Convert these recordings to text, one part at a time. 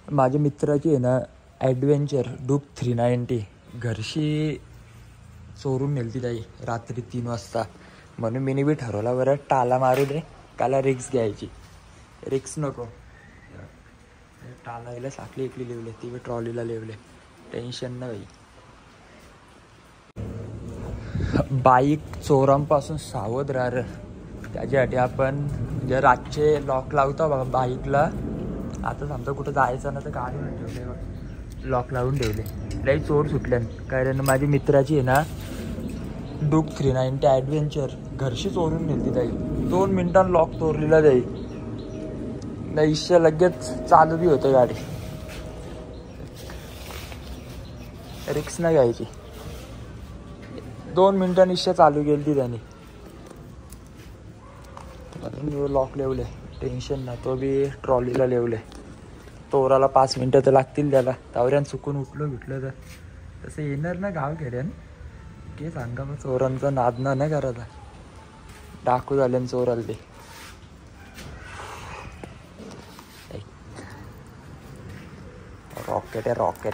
माझ्या मित्राची आहे ना ॲडव्हेंचर डूक 390 घरशी चोरून नेलती ताई रात्री 3 वाजता. म्हणून मी बी ठरवला बरं टाला मारू दे, त्याला रिक्स घ्यायची. रिक्स नको. टाला साखली इकली लिवले, ती बी ट्रॉलीला लिवले. टेन्शन ना भाई. बाईक चोरांपासून सावध राहा रे. त्याच्यासाठी आपण जे रातचे लॉक लावतो बघा बाईकला. आता समजा कुठं जायचं ना तर गाडीवर ठेवले, लॉक लावून ठेवले. लई चोर सुटल्यान. कारण माझी मित्राची आहे ना डूक 390 ॲडव्हेंचर घरशी चोरून नेली ताई. 2 मिनिटांत लॉक चोरलेला जाई. नाहीशा लगेच चालू बी होतं गाडी. रिक्स नाही घ्यायची. 2 मिनिटांनी इच्छा चालू केली ती त्याने. लॉक लेवले, टेन्शन ना. तो बी ट्रॉलीला लेवले. चोराला 5 मिनटं तर लागतील त्याला. तावऱ्यान चुकून उठलो तर तसं येणार ना गाव खेड्यान. के सांगा मग चोरांचा नाद नाही करायचा. डाकू झाल्यान चोर आले ते. रॉकेट आहे रॉकेट.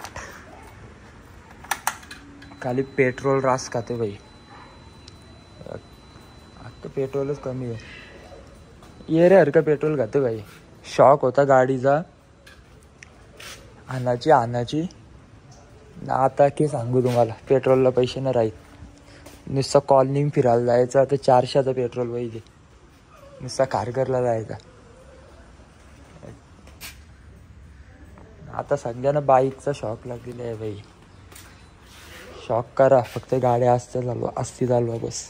खाली पेट्रोल रास खाते भाई. आता पेट्रोलच कमी आहे. ये रे हरकं पेट्रोल खाते भाई. शॉक होता गाडीचा आणाची ना. आता की सांगू तुम्हाला, पेट्रोलला पैसे नाही राहीत. नुसतं कॉलनी फिरायला जायचं तर 400चा पेट्रोल पाहिजे. नुसता खारघरला जायचा. आता सगळ्यांना बाईकचा शॉक लागलेला आहे भाई. शॉक करा, फक्त गाड्या असती चालवा बस.